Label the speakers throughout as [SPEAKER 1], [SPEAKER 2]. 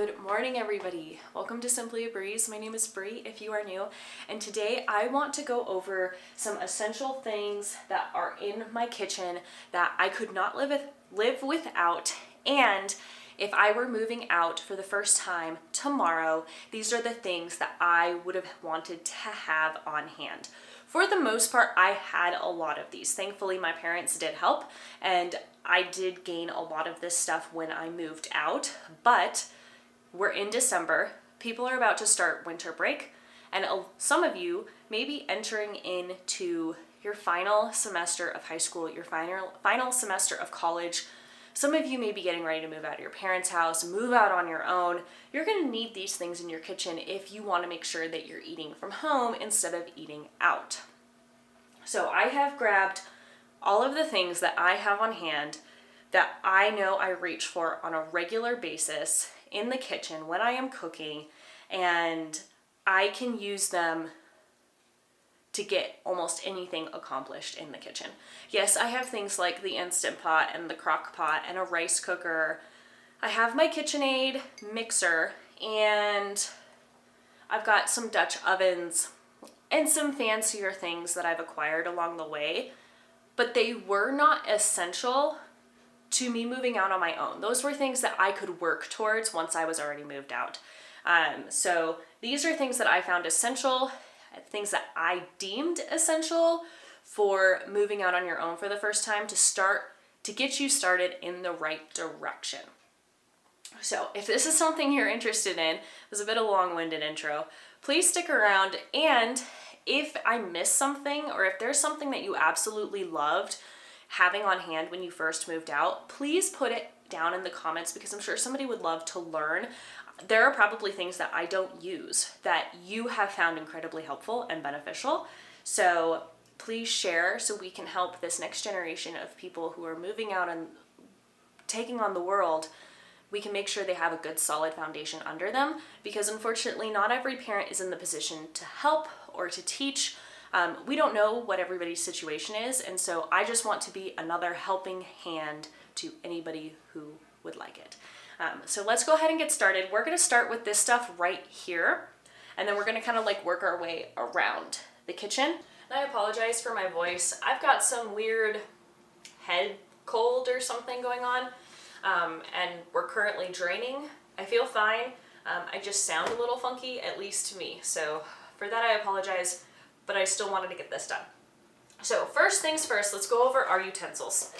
[SPEAKER 1] Good morning, everybody. Welcome to Simply a Breeze. My name is Bree if you are new, and today I want to go over some essential things that are in my kitchen that I could not live without, and if I were moving out for the first time tomorrow, these are the things that I would have wanted to have on hand. For the most part, I had a lot of these. Thankfully, my parents did help, and I did gain a lot of this stuff when I moved out, but we're in December. People are about to start winter break, and some of you may be entering into your final semester of high school, your final semester of college. Some of you may be getting ready to move out of your parents' house, move out on your own. You're going to need these things in your kitchen if you want to make sure that you're eating from home instead of eating out. So I have grabbed all of the things that I have on hand that I know I reach for on a regular basis in the kitchen when I am cooking, and I can use them to get almost anything accomplished in the kitchen. Yes, I have things like the Instant Pot and the Crock Pot and a rice cooker. I have my KitchenAid mixer, and I've got some Dutch ovens and some fancier things that I've acquired along the way, but they were not essential to me moving out on my own. Those were things that I could work towards once I was already moved out. So these are things that I found essential, things that I deemed essential for moving out on your own for the first time to get you started in the right direction. So if this is something you're interested in, it was a bit of a long-winded intro, please stick around, and if I miss something or if there's something that you absolutely loved having on hand when you first moved out, please put it down in the comments, because I'm sure somebody would love to learn. There are probably things that I don't use that you have found incredibly helpful and beneficial. So please share so we can help this next generation of people who are moving out and taking on the world. We can make sure they have a good solid foundation under them, because unfortunately not every parent is in the position to help or to teach. We don't know what everybody's situation is, and so I just want to be another helping hand to anybody who would like it. So let's go ahead and get started. We're going to start with this stuff right here, and then we're going to kind of like work our way around the kitchen. And I apologize for my voice. I've got some weird head cold or something going on, and we're currently draining. I feel fine. I just sound a little funky, at least to me. So for that, I apologize, but I still wanted to get this done. So first things first, let's go over our utensils.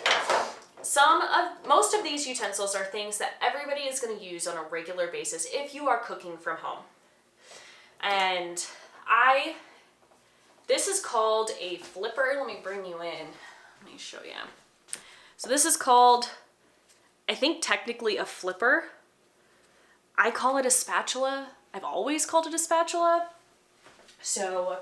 [SPEAKER 1] Most of these utensils are things that everybody is going to use on a regular basis if you are cooking from home. And this is called a flipper. Let me bring you in. Let me show you. So this is called, I think technically a flipper. I call it a spatula. I've always called it a spatula. So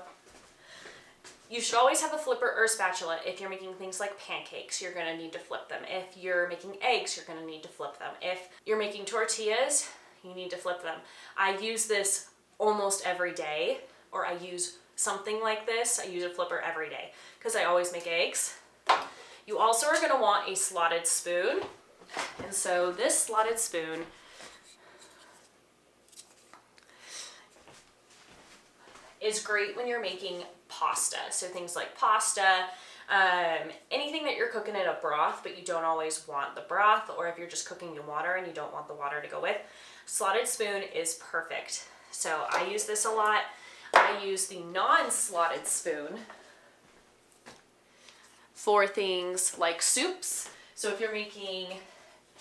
[SPEAKER 1] you should always have a flipper or a spatula. If you're making things like pancakes, you're gonna need to flip them. If you're making eggs, you're gonna need to flip them. If you're making tortillas, you need to flip them. I use this almost every day, or I use something like this. I use a flipper every day because I always make eggs. You also are gonna want a slotted spoon. And so this slotted spoon is great when you're making pasta. So things like pasta, anything that you're cooking in a broth, but you don't always want the broth, or if you're just cooking in water and you don't want the water to go with, slotted spoon is perfect. So I use this a lot. I use the non-slotted spoon for things like soups. So if you're making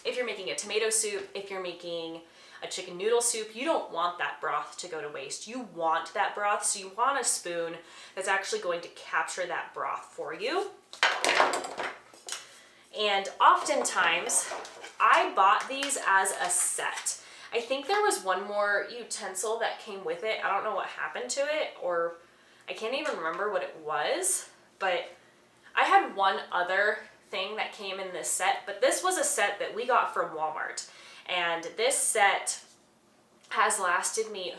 [SPEAKER 1] a tomato soup, if you're making a chicken noodle soup, you don't want that broth to go to waste. You want that broth, so you want a spoon that's actually going to capture that broth for you. And oftentimes, I bought these as a set. I think there was one more utensil that came with it. I don't know what happened to it, or I can't even remember what it was, but I had one other thing that came in this set, but this was a set that we got from Walmart. And this set has lasted me,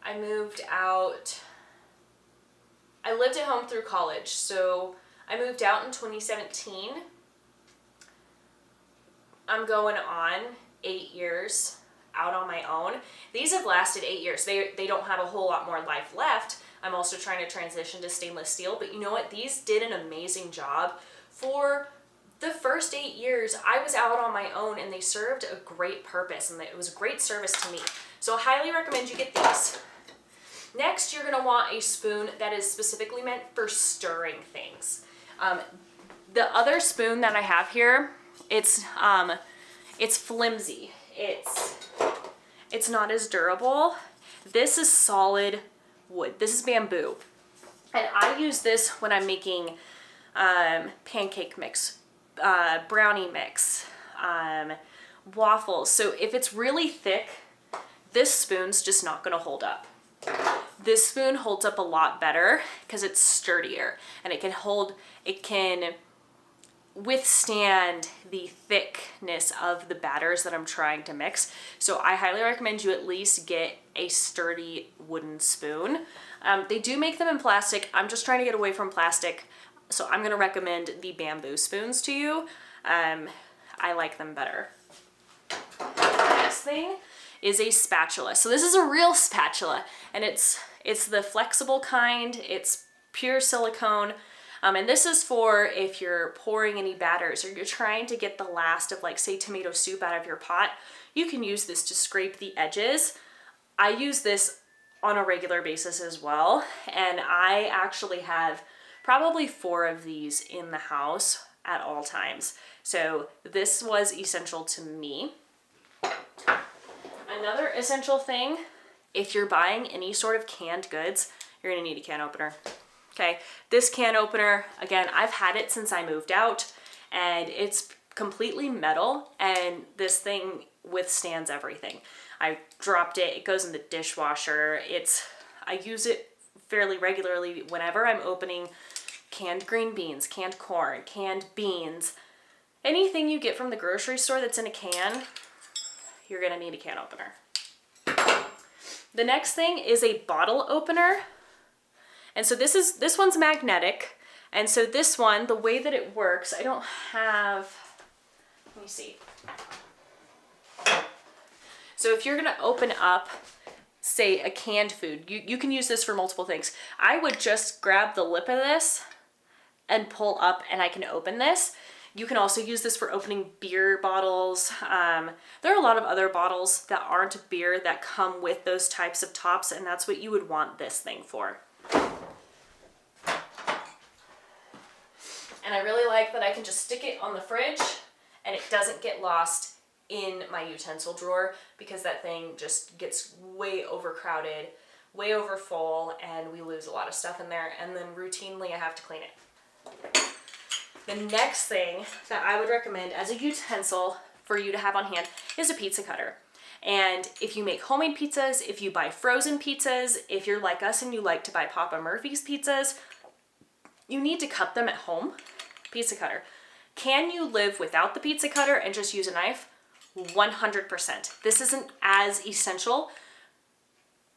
[SPEAKER 1] I moved out, I lived at home through college, so I moved out in 2017. I'm going on 8 years out on my own. These have lasted 8 years. They don't have a whole lot more life left. I'm also trying to transition to stainless steel, but you know what? These did an amazing job. For the first 8 years, I was out on my own and they served a great purpose and it was a great service to me. So I highly recommend you get these. Next, you're gonna want a spoon that is specifically meant for stirring things. The other spoon that I have here, it's flimsy. It's not as durable. This is solid wood. This is bamboo. And I use this when I'm making pancake mix, brownie mix, waffles. So if it's really thick, this spoon's just not gonna hold up. This spoon holds up a lot better because it's sturdier and it can withstand the thickness of the batters that I'm trying to mix. So I highly recommend you at least get a sturdy wooden spoon. They do make them in plastic. I'm just trying to get away from plastic. So I'm gonna recommend the bamboo spoons to you. I like them better. Next thing is a spatula. So this is a real spatula and it's the flexible kind. It's pure silicone. And this is for if you're pouring any batters or you're trying to get the last of, like, say, tomato soup out of your pot. You can use this to scrape the edges. I use this on a regular basis as well. And I actually have probably 4 of these in the house at all times. So this was essential to me. Another essential thing, if you're buying any sort of canned goods, you're gonna need a can opener. Okay, this can opener, again, I've had it since I moved out and it's completely metal and this thing withstands everything. I dropped it, it goes in the dishwasher. I use it fairly regularly whenever I'm opening canned green beans, canned corn, canned beans. Anything you get from the grocery store that's in a can, you're gonna need a can opener. The next thing is a bottle opener. And so this one's magnetic. And so this one, the way that it works, I don't have, let me see. So if you're gonna open up, say, a canned food, you can use this for multiple things. I would just grab the lip of this and pull up and I can open this. You can also use this for opening beer bottles. There are a lot of other bottles that aren't beer that come with those types of tops, and that's what you would want this thing for. And I really like that I can just stick it on the fridge and it doesn't get lost in my utensil drawer because that thing just gets way overcrowded, way over full, and we lose a lot of stuff in there, and then routinely I have to clean it. The next thing that I would recommend as a utensil for you to have on hand is a pizza cutter. And if you make homemade pizzas, if you buy frozen pizzas, if you're like us and you like to buy Papa Murphy's pizzas, you need to cut them at home. Pizza cutter. Can you live without the pizza cutter and just use a knife? 100%. This isn't as essential,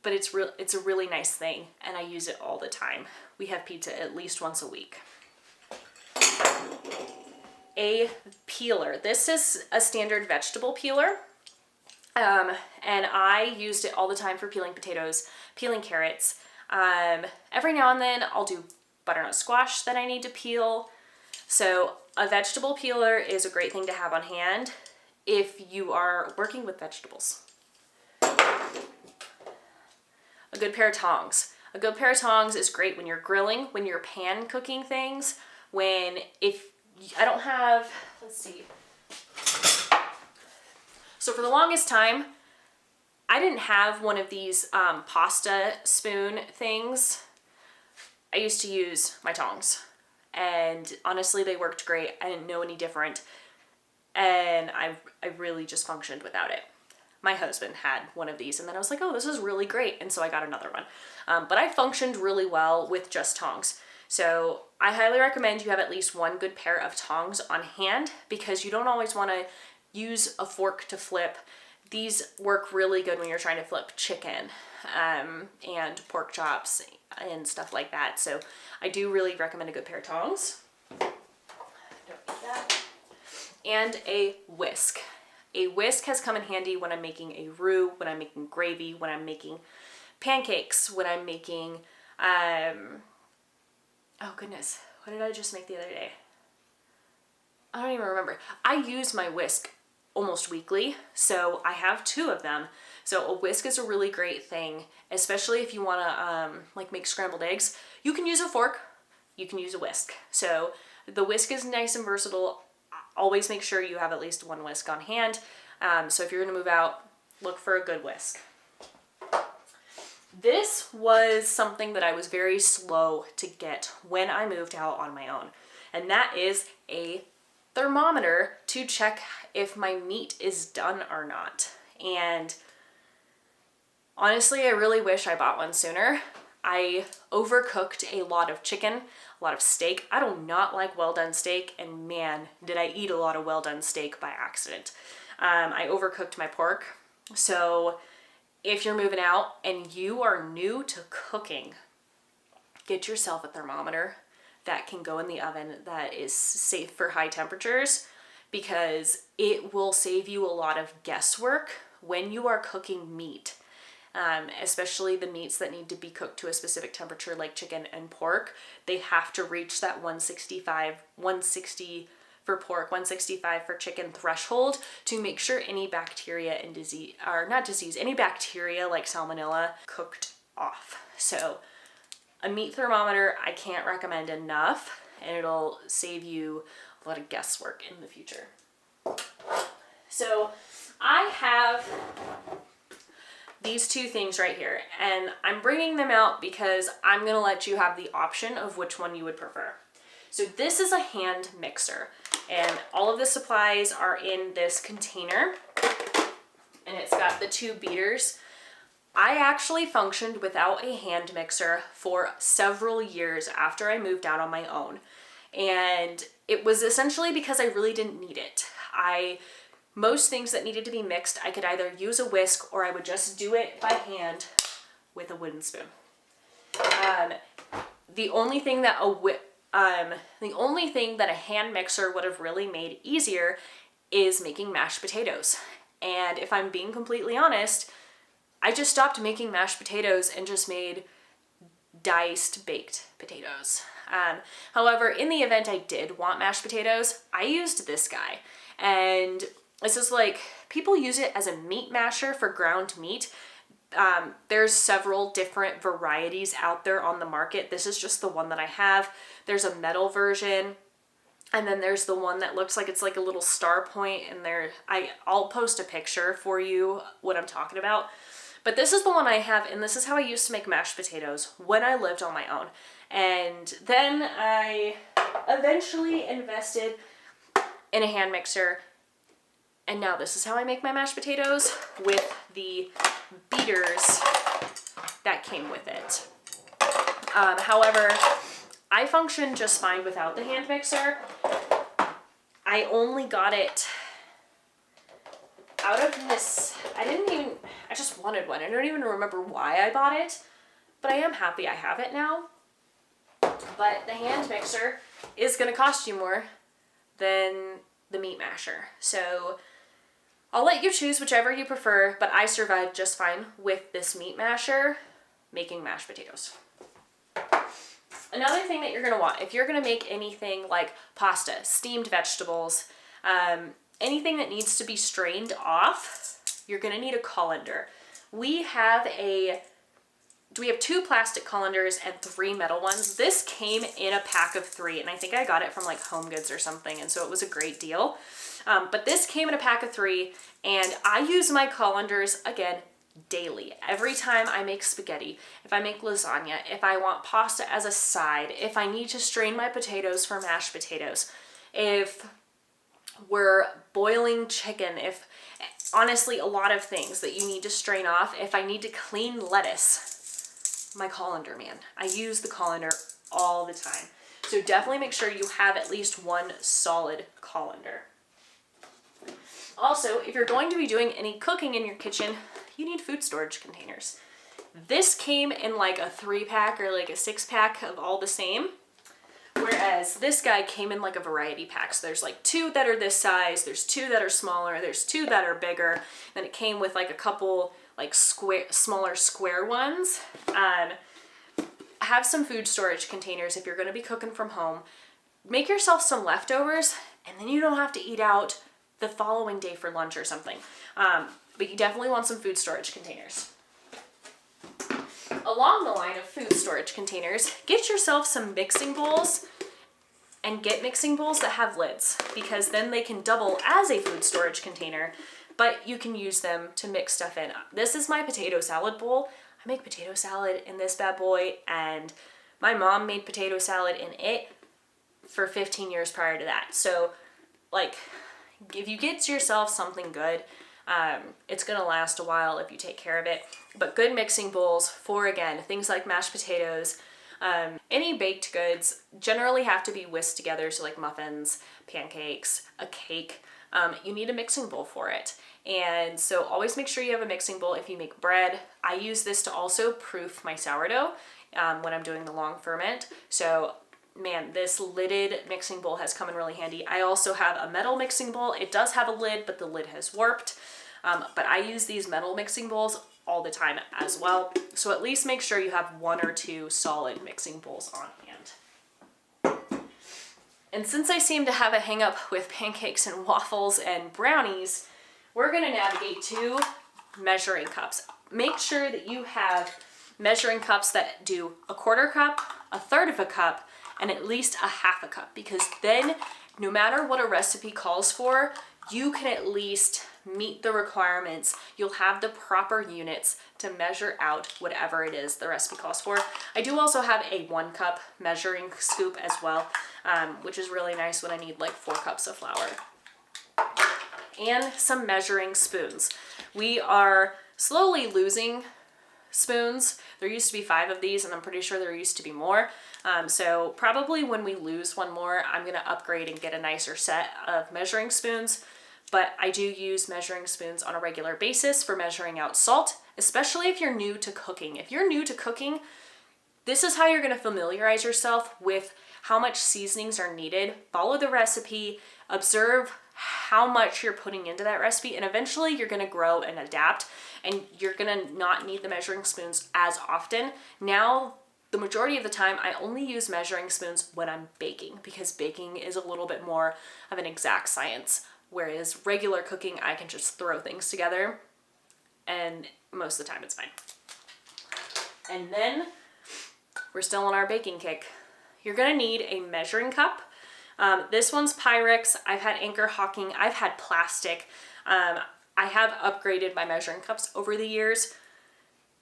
[SPEAKER 1] but it's a really nice thing, and I use it all the time. We have pizza at least once a week. A peeler. This is a standard vegetable peeler, and I used it all the time for peeling potatoes, peeling carrots. Every now and then I'll do butternut squash that I need to peel. So a vegetable peeler is a great thing to have on hand if you are working with vegetables. A good pair of tongs. A good pair of tongs is great when you're grilling, when you're pan cooking things, I don't have, let's see. So for the longest time, I didn't have one of these pasta spoon things. I used to use my tongs, and honestly they worked great. I didn't know any different, and I really just functioned without it. My husband had one of these, and then I was like, oh, this is really great, and so I got another one. But I functioned really well with just tongs. So I highly recommend you have at least one good pair of tongs on hand, because you don't always want to use a fork to flip. These work really good when you're trying to flip chicken and pork chops and stuff like that. So I do really recommend a good pair of tongs. Don't need that. And a whisk. A whisk has come in handy when I'm making a roux, when I'm making gravy, when I'm making pancakes, when I'm making, oh goodness, what did I just make the other day? I don't even remember. I use my whisk almost weekly, so I have 2 of them. So a whisk is a really great thing, especially if you want to like make scrambled eggs. You can use a fork, you can use a whisk. So the whisk is nice and versatile. Always make sure you have at least 1 whisk on hand. So if you're going to move out, look for a good whisk. This was something that I was very slow to get when I moved out on my own, and that is a thermometer to check if my meat is done or not. And honestly, I really wish I bought one sooner. I overcooked a lot of chicken, a lot of steak. I do not like well done steak, and man, did I eat a lot of well done steak by accident. I overcooked my pork. So if you're moving out and you are new to cooking, get yourself a thermometer that can go in the oven that is safe for high temperatures, because it will save you a lot of guesswork when you are cooking meat. Especially the meats that need to be cooked to a specific temperature like chicken and pork. They have to reach that 160 for pork, 165 for chicken threshold to make sure any bacteria and disease, or not disease, any bacteria like salmonella cooked off. So a meat thermometer I can't recommend enough, and it'll save you a lot of guesswork in the future. So I have these 2 things right here, and I'm bringing them out because I'm gonna let you have the option of which one you would prefer. So this is a hand mixer, and all of the supplies are in this container, and it's got the 2 beaters. I actually functioned without a hand mixer for several years after I moved out on my own, and it was essentially because I really didn't need it. Most things that needed to be mixed, I could either use a whisk or I would just do it by hand with a wooden spoon. The only thing that a hand mixer would have really made easier is making mashed potatoes. And if I'm being completely honest, I just stopped making mashed potatoes and just made diced baked potatoes. However, in the event I did want mashed potatoes, I used this guy. And this is like, people use it as a meat masher for ground meat. There's several different varieties out there on the market. This is just the one that I have. There's a metal version, and then there's the one that looks like it's like a little star point, and I'll post a picture for you what I'm talking about. But this is the one I have, and this is how I used to make mashed potatoes when I lived on my own. And then I eventually invested in a hand mixer, and now this is how I make my mashed potatoes with the beaters that came with it. However, I function just fine without the hand mixer. I only got it out of this, I just wanted one. I don't even remember why I bought it, but I am happy I have it now. But the hand mixer is going to cost you more than the meat masher. So I'll let you choose whichever you prefer, but I survived just fine with this meat masher making mashed potatoes. Another thing that you're going to want, if you're going to make anything like pasta, steamed vegetables, anything that needs to be strained off, you're going to need a colander. We have 2 plastic colanders and 3 metal ones. This came in a pack of 3, and I think I got it from like Home Goods or something, and so it was a great deal. But this came in a pack of 3, and I use my colanders, again, daily. Every time I make spaghetti, if I make lasagna, if I want pasta as a side, if I need to strain my potatoes for mashed potatoes, if we're boiling chicken, if honestly a lot of things that you need to strain off, if I need to clean lettuce, my colander, man. I use the colander all the time. So definitely make sure you have at least one solid colander. Also, if you're going to be doing any cooking in your kitchen, you need food storage containers. This came in like a 3-pack or like a 6-pack of all the same. Whereas this guy came in like a variety pack. So there's like 2 that are this size, there's 2 that are smaller, there's 2 that are bigger. Then it came with like a couple like smaller square ones. Have some food storage containers if you're gonna be cooking from home. Make yourself some leftovers, and then you don't have to eat out the following day for lunch or something. But you definitely want some food storage containers. Along the line of food storage containers, get yourself some mixing bowls, and get mixing bowls that have lids, because then they can double as a food storage container, but you can use them to mix stuff in. This is my potato salad bowl. I make potato salad in this bad boy, and my mom made potato salad in it for 15 years prior to that. So like, if you get yourself something good, it's gonna last a while if you take care of it. But good mixing bowls for, again, things like mashed potatoes, any baked goods generally have to be whisked together. So like muffins, pancakes, a cake, you need a mixing bowl for it. And so always make sure you have a mixing bowl if you make bread. I use this to also proof my sourdough when I'm doing the long ferment. So man, this lidded mixing bowl has come in really handy. I also have a metal mixing bowl. It does have a lid, but the lid has warped. But I use these metal mixing bowls all the time as well. So at least make sure you have 1 or 2 solid mixing bowls on hand. And since I seem to have a hang up with pancakes and waffles and brownies, we're gonna navigate to measuring cups. Make sure that you have measuring cups that do a 1/4 cup, a 1/3 of a cup, and at least a 1/2 a cup, because then no matter what a recipe calls for, you can at least meet the requirements. You'll have the proper units to measure out whatever it is the recipe calls for. I do also have a 1 cup measuring scoop as well, which is really nice when I need like 4 cups of flour. And some measuring spoons. We are slowly losing spoons. There used to be 5 of these, and I'm pretty sure there used to be more. So probably when we lose one more, I'm gonna upgrade and get a nicer set of measuring spoons. But I do use measuring spoons on a regular basis for measuring out salt, especially if you're new to cooking. If you're new to cooking, this is how you're gonna familiarize yourself with how much seasonings are needed. Follow the recipe, observe how much you're putting into that recipe, and eventually you're gonna grow and adapt, and you're gonna not need the measuring spoons as often. Now, the majority of the time, I only use measuring spoons when I'm baking, because baking is a little bit more of an exact science, whereas regular cooking, I can just throw things together, and most of the time it's fine. And then, we're still on our baking kick. You're gonna need a measuring cup. This one's Pyrex. I've had Anchor Hocking. I've had plastic. I have upgraded my measuring cups over the years,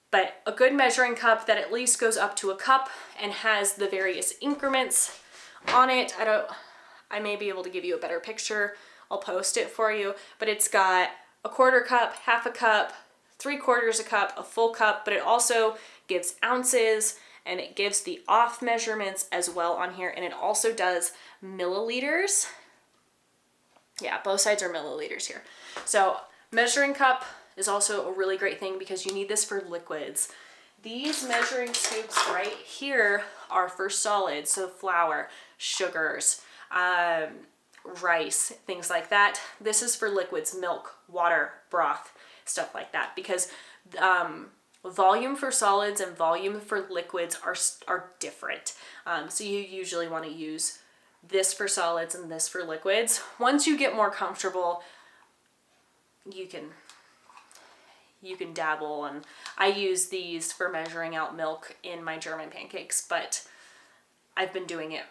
[SPEAKER 1] but a good measuring cup that at least goes up to a cup and has the various increments on it. I may be able to give you a better picture. I'll post it for you, but it's got a 1/4 cup, 1/2 a cup, 3/4 a cup, a full cup, but it also gives ounces, and it gives the off measurements as well on here, and it also does milliliters. Yeah, both sides are milliliters here. So measuring cup is also a really great thing because you need this for liquids. These measuring scoops right here are for solids, so flour, sugars, rice, things like that. This is for liquids, milk, water, broth, stuff like that, because volume for solids and volume for liquids are different. So you usually want to use this for solids and this for liquids. Once you get more comfortable, you can dabble, and I use these for measuring out milk in my German pancakes, but I've been doing it,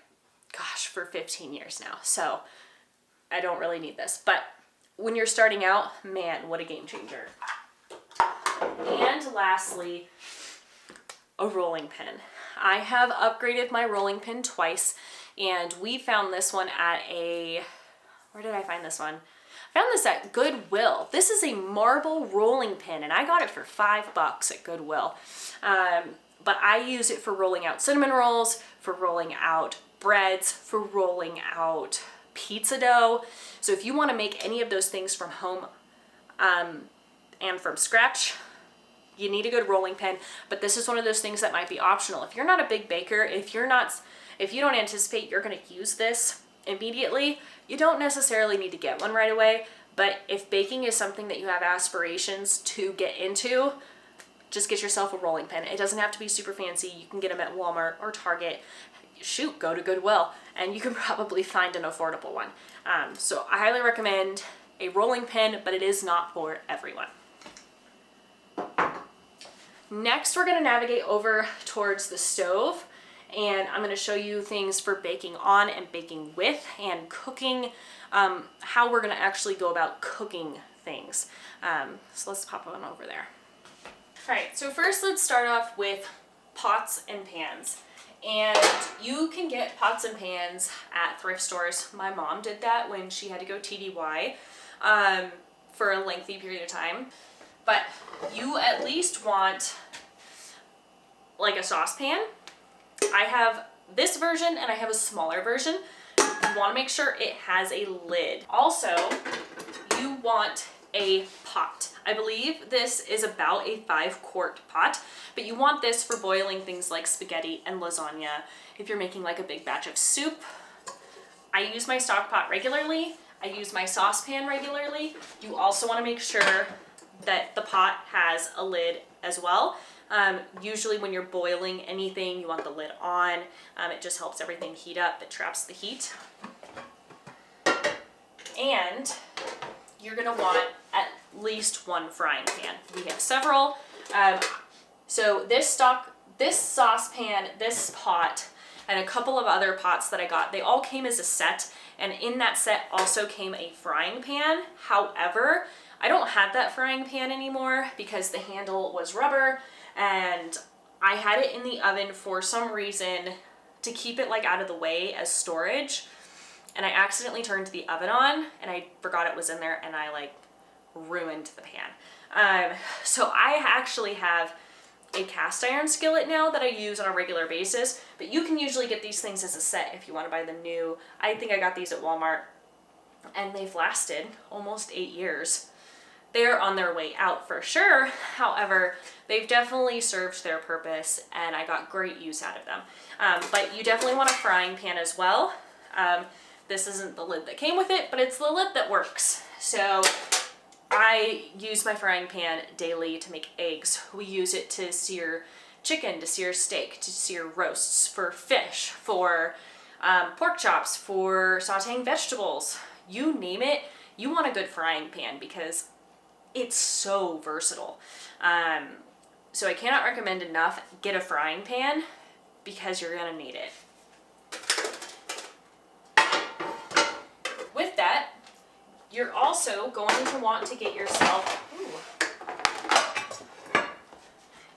[SPEAKER 1] gosh, for 15 years now, so I don't really need this. But when you're starting out, man, what a game changer. And lastly, a rolling pin. I have upgraded my rolling pin twice, and we found this one at where did I find this one? I found this at Goodwill. This is a marble rolling pin, and I got it for $5 at Goodwill. But I use it for rolling out cinnamon rolls, for rolling out breads, for rolling out pizza dough. So if you want to make any of those things from home and from scratch, you need a good rolling pin. But this is one of those things that might be optional. If you're not a big baker, if you're not if you don't anticipate you're going to use this immediately, you don't necessarily need to get one right away. But if baking is something that you have aspirations to get into, just get yourself a rolling pin. It doesn't have to be super fancy. You can get them at Walmart or Target. Shoot, go to Goodwill, and you can probably find an affordable one. So I highly recommend a rolling pin, but it is not for everyone. Next, we're going to navigate over towards the stove, and I'm going to show you things for baking on and baking with and cooking, how we're going to actually go about cooking things. So let's pop on over there. All right, so first let's start off with pots and pans. And you can get pots and pans at thrift stores. My mom did that when she had to go TDY for a lengthy period of time. But you at least want like a saucepan. I have this version and I have a smaller version. You want to make sure it has a lid. Also, you want a pot. I believe this is about a 5-quart pot, but you want this for boiling things like spaghetti and lasagna. If you're making like a big batch of soup, I use my stock pot regularly. I use my saucepan regularly. You also want to make sure that the pot has a lid as well. Usually when you're boiling anything, you want the lid on. It just helps everything heat up. It traps the heat. And you're gonna want at least one frying pan. We have several. So this saucepan, this pot, and a couple of other pots that I got, they all came as a set, and in that set also came a frying pan. However, I don't have that frying pan anymore because the handle was rubber, and I had it in the oven for some reason to keep it like out of the way as storage. And I accidentally turned the oven on and I forgot it was in there, and I like ruined the pan. So I actually have a cast iron skillet now that I use on a regular basis, but you can usually get these things as a set if you want to buy them new. I think I got these at Walmart and they've lasted almost 8 years. They're on their way out for sure. However, they've definitely served their purpose and I got great use out of them. But you definitely want a frying pan as well. This isn't the lid that came with it, but it's the lid that works. So I use my frying pan daily to make eggs. We use it to sear chicken, to sear steak, to sear roasts, for fish, for pork chops, for sauteing vegetables. You name it, you want a good frying pan because it's so versatile. So I cannot recommend enough, get a frying pan because you're gonna need it. With that, you're also going to want to get yourself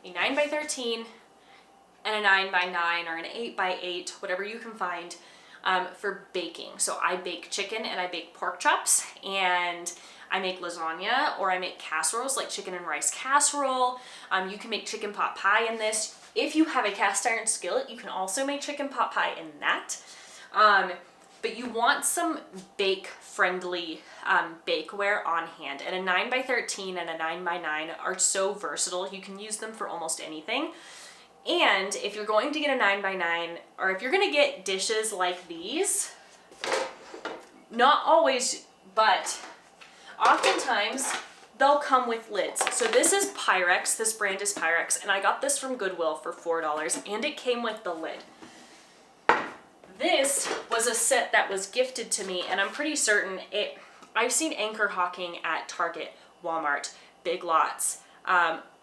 [SPEAKER 1] a 9x13 and a 9x9 or an 8x8, whatever you can find for baking. So I bake chicken and I bake pork chops, and I make lasagna, or I make casseroles like chicken and rice casserole. You can make chicken pot pie in this. If you have a cast iron skillet, you can also make chicken pot pie in that. But you want some bake-friendly bakeware on hand. And a 9x13 and a 9x9 are so versatile. You can use them for almost anything. And if you're going to get a 9x9, or if you're going to get dishes like these, not always, but oftentimes they'll come with lids. So this is Pyrex. This brand is Pyrex, and I got this from Goodwill for $4, and it came with the lid. This was a set that was gifted to me, and I'm pretty certain I've seen Anchor Hawking at Target, Walmart, Big Lots,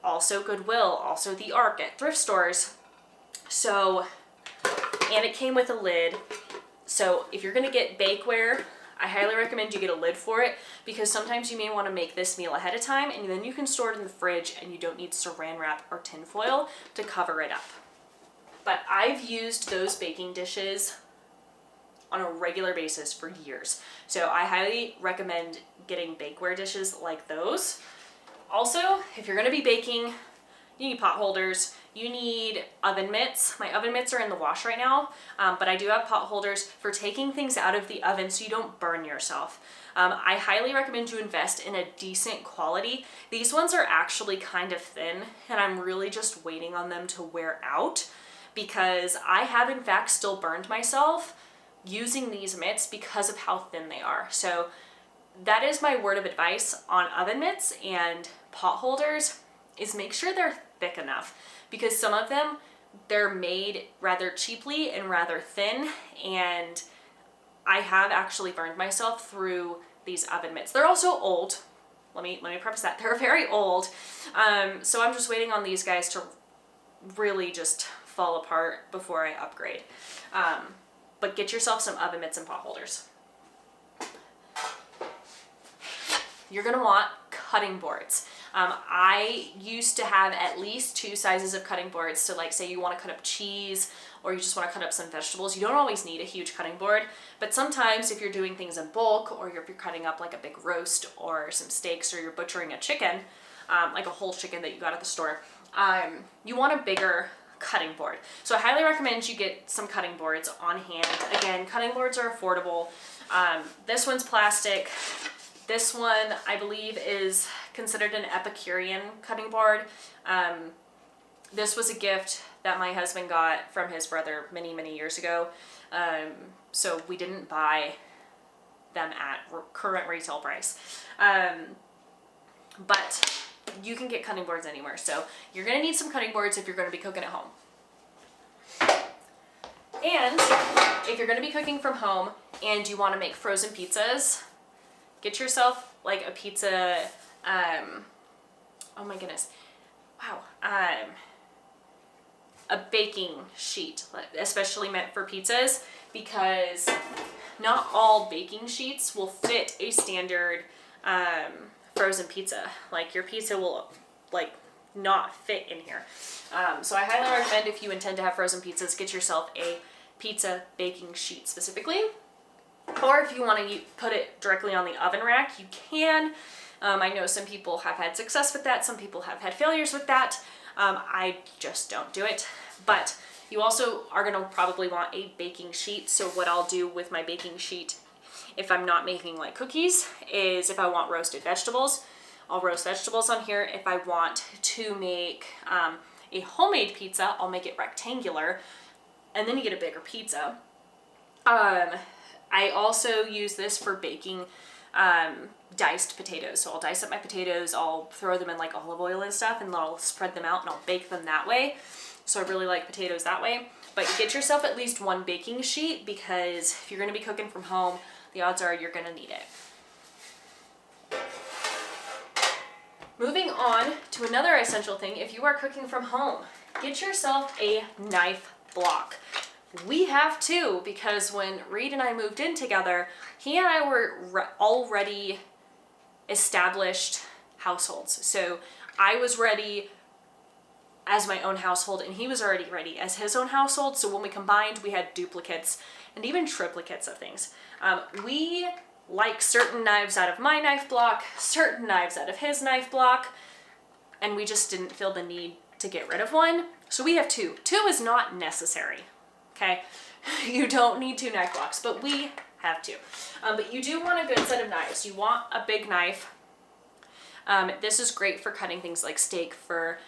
[SPEAKER 1] also Goodwill, also The Ark at thrift stores. So, and it came with a lid. So if you're gonna get bakeware, I highly recommend you get a lid for it, because sometimes you may want to make this meal ahead of time and then you can store it in the fridge and you don't need saran wrap or tin foil to cover it up. But I've used those baking dishes on a regular basis for years. So I highly recommend getting bakeware dishes like those. Also, if you're gonna be baking, you need pot holders, you need oven mitts. My oven mitts are in the wash right now, but I do have pot holders for taking things out of the oven so you don't burn yourself. I highly recommend you invest in a decent quality. These ones are actually kind of thin, and I'm really just waiting on them to wear out. because I have in fact still burned myself using these mitts because of how thin they are. So that is my word of advice on oven mitts and pot holders, is make sure they're thick enough, because some of them, they're made rather cheaply and rather thin, and I have actually burned myself through these oven mitts. They're also old. Let me preface that. They're very old. So I'm just waiting on these guys to really just fall apart before I upgrade. But get yourself some oven mitts and pot holders. You're gonna want cutting boards. I used to have at least 2 sizes of cutting boards. So like say you want to cut up cheese or you just want to cut up some vegetables. You don't always need a huge cutting board, but sometimes if you're doing things in bulk, or if you're cutting up like a big roast or some steaks, or you're butchering a chicken, like a whole chicken that you got at the store, you want a bigger cutting board. So I highly recommend you get some cutting boards on hand. Again, cutting boards are affordable. This one's plastic. This one, I believe, is considered an Epicurean cutting board. This was a gift that my husband got from his brother many, many years ago. So we didn't buy them at current retail price. But you can get cutting boards anywhere. So you're going to need some cutting boards if you're going to be cooking at home. And if you're going to be cooking from home and you want to make frozen pizzas, get yourself like a pizza, oh my goodness, wow, a baking sheet, especially meant for pizzas, because not all baking sheets will fit a standard frozen pizza. Like your pizza will like not fit in here. So I highly recommend, if you intend to have frozen pizzas, get yourself a pizza baking sheet specifically. Or if you want to put it directly on the oven rack, you can. I know some people have had success with that. Some people have had failures with that. I just don't do it. But you also are going to probably want a baking sheet. So what I'll do with my baking sheet, if I'm not making like cookies, is if I want roasted vegetables, I'll roast vegetables on here. If I want to make a homemade pizza, I'll make it rectangular, and then you get a bigger pizza. I also use this for baking diced potatoes. So I'll dice up my potatoes, I'll throw them in like olive oil and stuff, and then I'll spread them out and I'll bake them that way. So I really like potatoes that way. But get yourself at least one baking sheet, because if you're going to be cooking from home, the odds are you're going to need it. Moving on to another essential thing, if you are cooking from home, get yourself a knife block. We have two, because when Reed and I moved in together, he and I were already established households. So I was ready as my own household, and he was already ready as his own household. So when we combined, we had duplicates and even triplicates of things. We like certain knives out of my knife block, certain knives out of his knife block, and we just didn't feel the need to get rid of one. So we have two. Two is not necessary. Okay, you don't need 2 knife blocks, but we have 2. But you do want a good set of knives. You want a big knife. This is great for cutting things like steak, for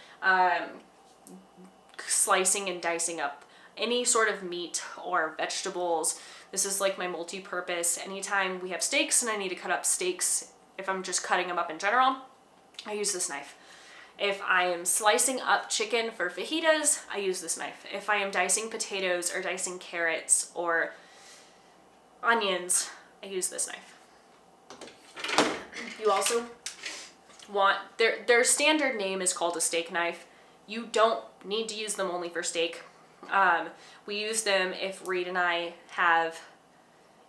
[SPEAKER 1] slicing and dicing up any sort of meat or vegetables. This is like my multi-purpose. Anytime we have steaks and I need to cut up steaks, if I'm just cutting them up in general, I use this knife. If I am slicing up chicken for fajitas, I use this knife. If I am dicing potatoes or dicing carrots or onions, I use this knife. You also want, their standard name is called a steak knife. You don't need to use them only for steak. We use them if Reed and I have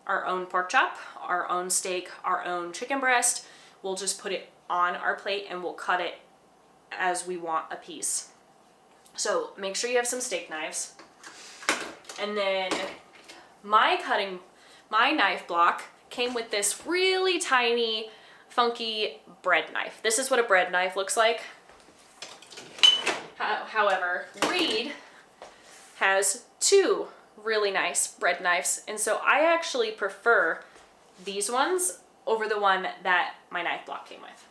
[SPEAKER 1] our own pork chop, our own steak, our own chicken breast. We'll just put it on our plate and we'll cut it as we want a piece. So make sure you have some steak knives. And then my knife block came with this really tiny, funky bread knife. This is what a bread knife looks like. However, Reed has 2 really nice bread knives, and so I actually prefer these ones over the one that my knife block came with.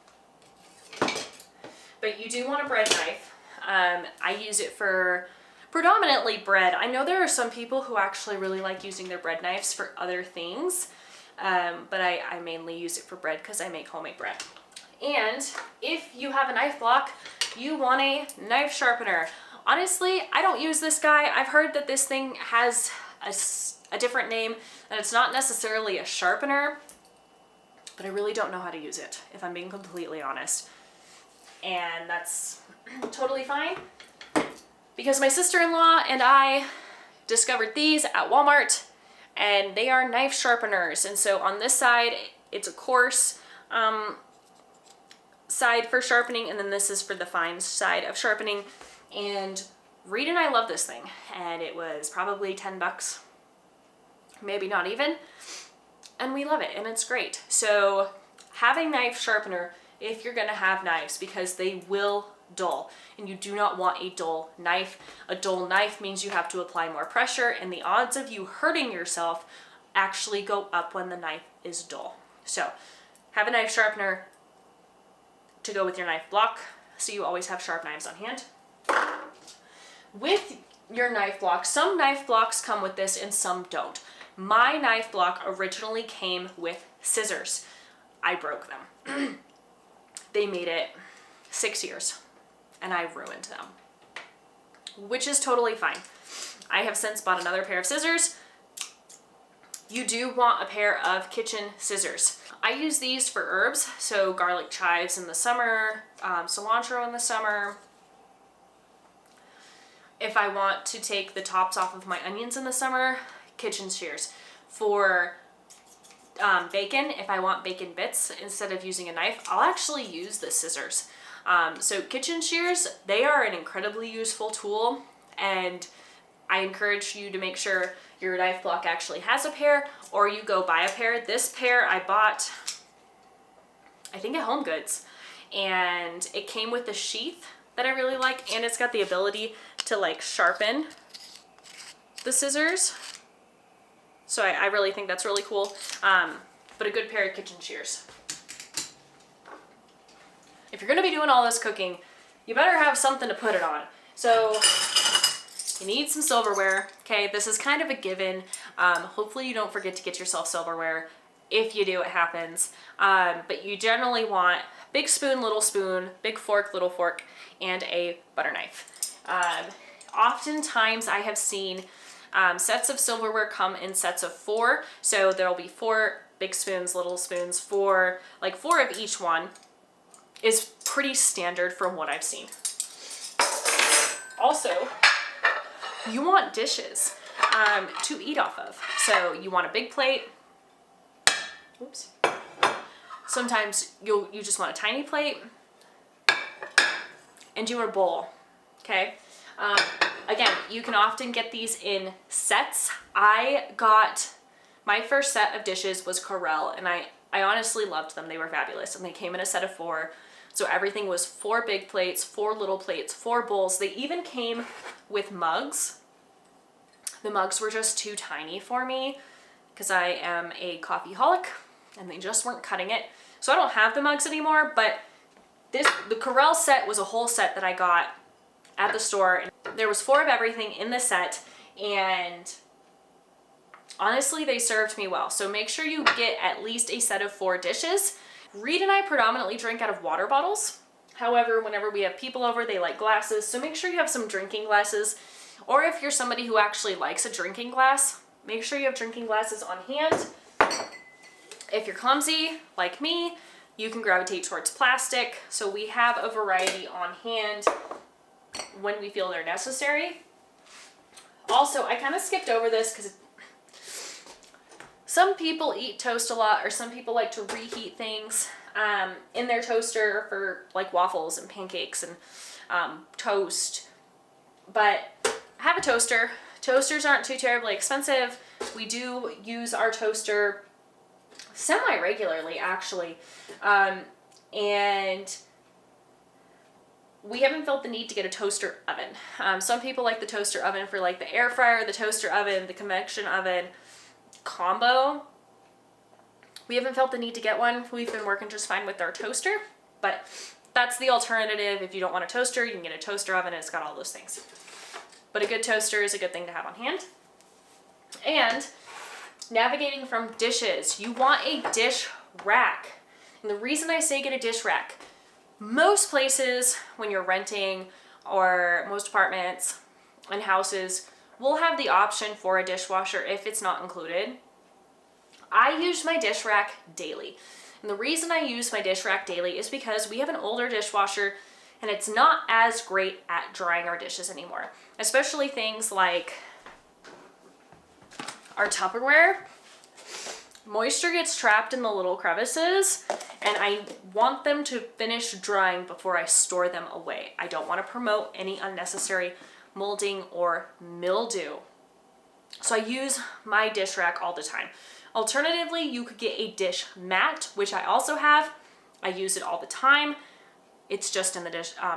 [SPEAKER 1] But you do want a bread knife. I use it for predominantly bread. I know there are some people who actually really like using their bread knives for other things, but I mainly use it for bread because I make homemade bread. And if you have a knife block, you want a knife sharpener. Honestly, I don't use this guy. I've heard that this thing has a different name, and it's not necessarily a sharpener, but I really don't know how to use it, if I'm being completely honest. And that's totally fine, because my sister-in-law and I discovered these at Walmart, and they are knife sharpeners. And so on this side, it's a coarse side for sharpening, and then this is for the fine side of sharpening. And Reed and I love this thing, and it was probably 10 bucks, maybe not even, and we love it, and it's great. So having knife sharpener if you're gonna have knives, because they will dull, and you do not want a dull knife. A dull knife means you have to apply more pressure, and the odds of you hurting yourself actually go up when the knife is dull. So have a knife sharpener to go with your knife block, so you always have sharp knives on hand. With your knife block, some knife blocks come with this and some don't. My knife block originally came with scissors. I broke them. They made it 6 years, and I ruined them, which is totally fine. I have since bought another pair of scissors. You do want a pair of kitchen scissors. I use these for herbs, so garlic chives in the summer, cilantro in the summer. If I want to take the tops off of my onions in the summer, kitchen shears. For bacon, if I want bacon bits instead of using a knife, I'll actually use the scissors. So kitchen shears, they are an incredibly useful tool, and I encourage you to make sure your knife block actually has a pair, or you go buy a pair. This pair I bought, I think at HomeGoods, and it came with the sheath that I really like, and it's got the ability to like sharpen the scissors. So I really think that's really cool, but a good pair of kitchen shears. If you're gonna be doing all this cooking, you better have something to put it on. So you need some silverware. Okay, this is kind of a given. Hopefully you don't forget to get yourself silverware. If you do, it happens. But you generally want big spoon, big fork, little fork, and a butter knife. Oftentimes I have seen sets of silverware come in sets of 4. So there'll be 4 big spoons, little spoons, 4 of each one is pretty standard from what I've seen. Also, you want dishes to eat off of. So you want a big plate. Oops. Sometimes you just want a tiny plate, and you want a bowl. Okay. Again, you can often get these in sets. I got my first set of dishes was Corelle, and I honestly loved them. They were fabulous, and they came in a set of 4. So everything was 4 big plates, 4 little plates, 4 bowls. They even came with mugs. The mugs were just too tiny for me because I am a coffeeholic, and they just weren't cutting it. So I don't have the mugs anymore, but the Corelle set was a whole set that I got at the store. There was 4 of everything in the set, and honestly, they served me well. So make sure you get at least a set of 4 dishes. Reed and I predominantly drink out of water bottles. However, whenever we have people over, they like glasses. So make sure you have some drinking glasses. Or if you're somebody who actually likes a drinking glass, make sure you have drinking glasses on hand. If you're clumsy, like me, you can gravitate towards plastic. So we have a variety on hand when we feel they're necessary. Also, I kind of skipped over this because some people eat toast a lot, or some people like to reheat things in their toaster for like waffles and pancakes and toast. But have a toaster. Toasters aren't too terribly expensive. We do use our toaster semi-regularly, actually. And we haven't felt the need to get a toaster oven. Some people like the toaster oven for like the air fryer, the toaster oven, the convection oven combo. We haven't felt the need to get one. We've been working just fine with our toaster, but that's the alternative. If you don't want a toaster, you can get a toaster oven, and it's got all those things. but a good toaster is a good thing to have on hand. And navigating from dishes, you want a dish rack. And the reason I say get a dish rack, most places when you're renting, or most apartments and houses, will have the option for a dishwasher if it's not included. I use my dish rack daily. And the reason I use my dish rack daily is because we have an older dishwasher and it's not as great at drying our dishes anymore. Especially things like our Tupperware. Moisture gets trapped in the little crevices and I want them to finish drying before I store them away. I don't want to promote any unnecessary molding or mildew. So I use my dish rack all the time. Alternatively, you could get a dish mat, which I also have. I use it all the time. It's just in the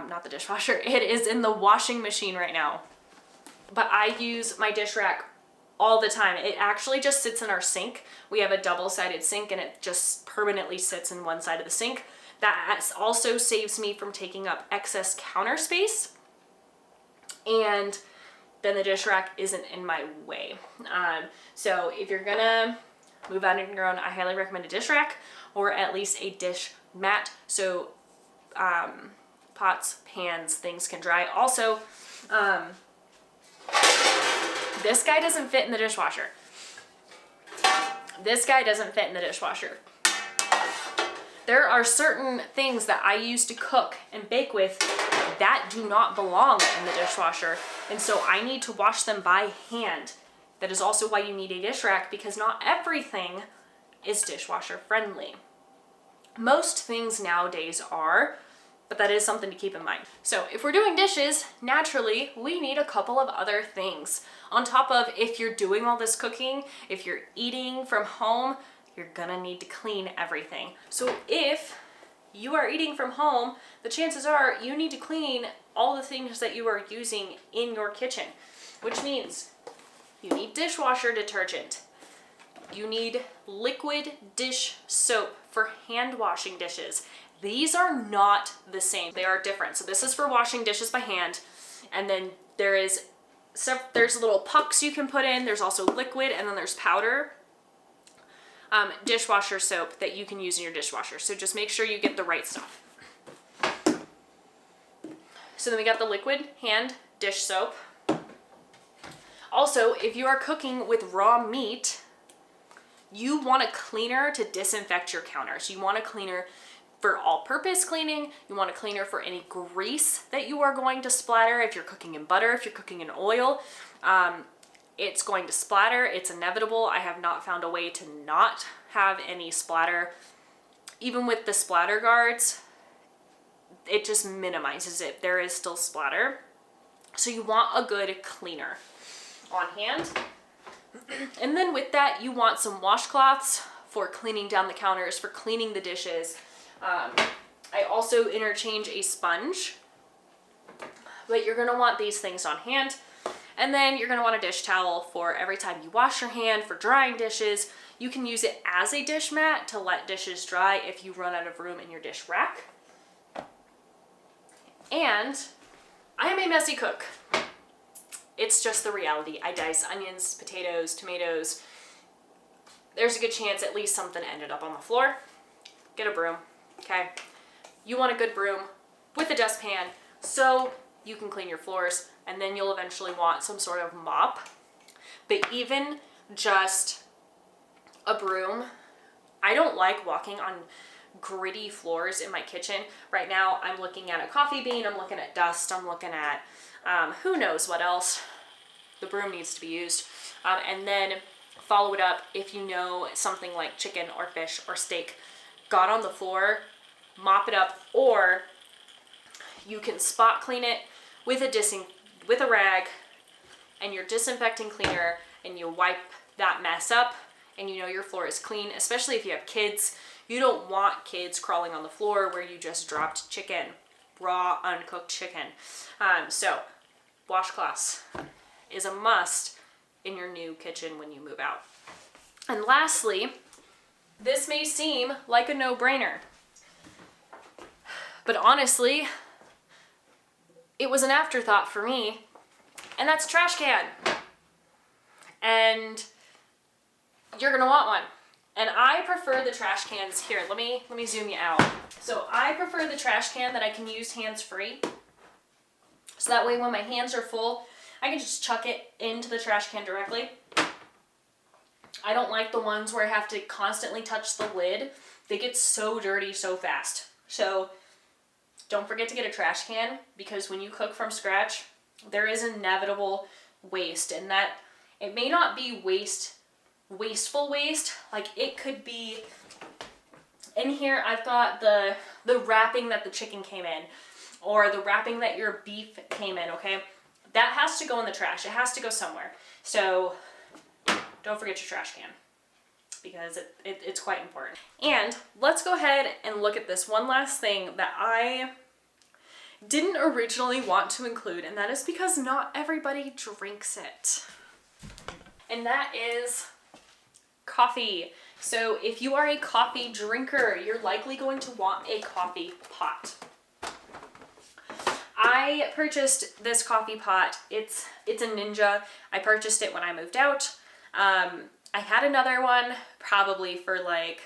[SPEAKER 1] not the dishwasher. It is in the washing machine right now. But I use my dish rack all the time. It actually just sits in our sink. We have a double-sided sink and it just permanently sits in one side of the sink. That also saves me from taking up excess counter space. And then the dish rack isn't in my way. So if you're gonna move out on your own, I highly recommend a dish rack or at least a dish mat so pots, pans, things can dry. Also, this guy doesn't fit in the dishwasher. This guy doesn't fit in the dishwasher. There are certain things that I use to cook and bake with that do not belong in the dishwasher. And so I need to wash them by hand. That is also why you need a dish rack, because not everything is dishwasher friendly. Most things nowadays are, but that is something to keep in mind. So if we're doing dishes, naturally, we need a couple of other things. On top of, if you're doing all this cooking, if you're eating from home, you're gonna need to clean everything. So if you are eating from home, the chances are you need to clean all the things that you are using in your kitchen, which means you need dishwasher detergent. You need liquid dish soap for hand washing dishes. These are not the same. They are different. So this is for washing dishes by hand. And then there's little pucks you can put in. There's also liquid, and then there's powder. Dishwasher soap that you can use in your dishwasher. So just make sure you get the right stuff. So then we got the liquid hand dish soap. Also, if you are cooking with raw meat, you want a cleaner to disinfect your counters. You want a cleaner for all-purpose cleaning. You want a cleaner for any grease that you are going to splatter. If you're cooking in butter, if you're cooking in oil, it's going to splatter. It's inevitable. I have not found a way to not have any splatter. Even with the splatter guards, it just minimizes it. There is still splatter. So you want a good cleaner on hand. And then with that, you want some washcloths for cleaning down the counters, for cleaning the dishes. I also interchange a sponge, but you're gonna want these things on hand. And then you're gonna want a dish towel for every time you wash your hand for drying dishes. You can use it as a dish mat to let dishes dry if you run out of room in your dish rack. And I am a messy cook. It's just the reality. I dice onions, potatoes, tomatoes. There's a good chance at least something ended up on the floor. Get a broom, okay? You want a good broom with a dustpan so you can clean your floors, and then you'll eventually want some sort of mop. But even just a broom, I don't like walking on gritty floors in my kitchen. Right now, I'm looking at a coffee bean, I'm looking at dust, I'm looking at who knows what else. The broom needs to be used. And then follow it up if you know something like chicken or fish or steak got on the floor, mop it up, or you can spot clean it with a rag and your disinfecting cleaner, and you wipe that mess up and you know your floor is clean, especially if you have kids. You don't want kids crawling on the floor where you just dropped chicken, raw, uncooked chicken. So washcloths is a must in your new kitchen when you move out. And lastly, this may seem like a no-brainer, but honestly, it was an afterthought for me, and that's a trash can. And you're gonna want one. And I prefer the trash cans here. Let me zoom you out. So I prefer the trash can that I can use hands-free. So that way when my hands are full, I can just chuck it into the trash can directly. I don't like the ones where I have to constantly touch the lid. They get so dirty so fast. So don't forget to get a trash can, because when you cook from scratch, there is inevitable waste, and that it may not be wasteful waste. Like, it could be, in here I've got the wrapping that the chicken came in, or the wrapping that your beef came in, okay? That has to go in the trash. It has to go somewhere. So don't forget your trash can, because it's quite important. And let's go ahead and look at this one last thing that I didn't originally want to include, and that is because not everybody drinks it. And that is coffee. So if you are a coffee drinker, you're likely going to want a coffee pot. I purchased this coffee pot. It's a Ninja. I purchased it when I moved out. I had another one probably for like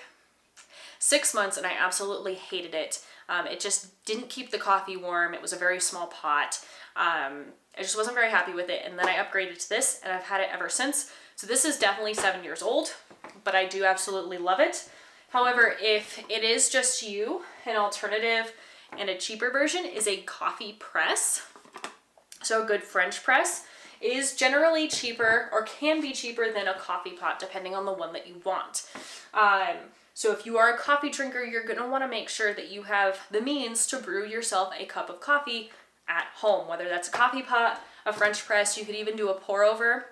[SPEAKER 1] 6 months, and I absolutely hated it. It just didn't keep the coffee warm. It was a very small pot. I just wasn't very happy with it, and then I upgraded to this, and I've had it ever since. So this is definitely 7 years old, but I do absolutely love it. However, if it is just you, an alternative and a cheaper version is a coffee press. So a good French press is generally cheaper, or can be cheaper than a coffee pot, depending on the one that you want. So if you are a coffee drinker, you're gonna wanna make sure that you have the means to brew yourself a cup of coffee at home, whether that's a coffee pot, a French press. You could even do a pour over.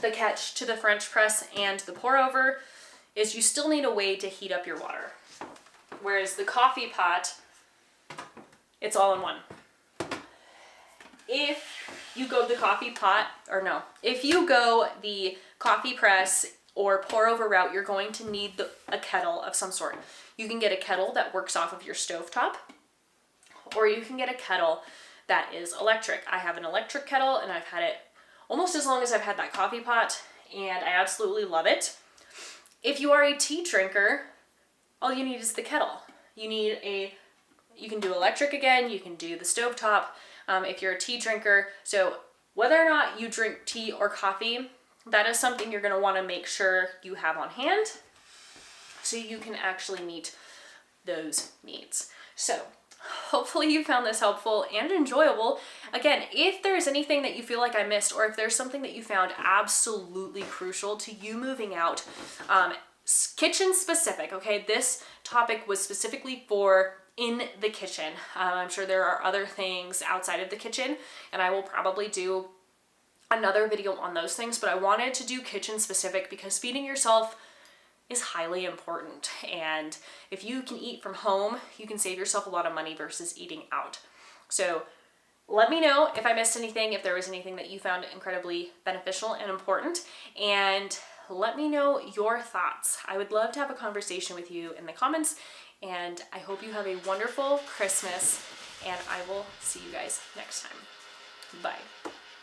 [SPEAKER 1] The catch to the French press and the pour over is you still need a way to heat up your water. Whereas the coffee pot, it's all in one. If you go the coffee pot, or no, if you go the coffee press or pour over route, you're going to need a kettle of some sort. You can get a kettle that works off of your stovetop, or you can get a kettle that is electric. I have an electric kettle, and I've had it almost as long as I've had that coffee pot, and I absolutely love it. If you are a tea drinker, all you need is the kettle. You can do electric again, you can do the stovetop if you're a tea drinker. So whether or not you drink tea or coffee, that is something you're gonna wanna make sure you have on hand so you can actually meet those needs. So hopefully you found this helpful and enjoyable. Again, if there's anything that you feel like I missed, or if there's something that you found absolutely crucial to you moving out, kitchen specific, okay? This topic was specifically for in the kitchen. I'm sure there are other things outside of the kitchen, and I will probably do another video on those things, but I wanted to do kitchen specific because feeding yourself is highly important. And if you can eat from home, you can save yourself a lot of money versus eating out. So let me know if I missed anything, if there was anything that you found incredibly beneficial and important, and let me know your thoughts. I would love to have a conversation with you in the comments, and I hope you have a wonderful Christmas, and I will see you guys next time. Bye.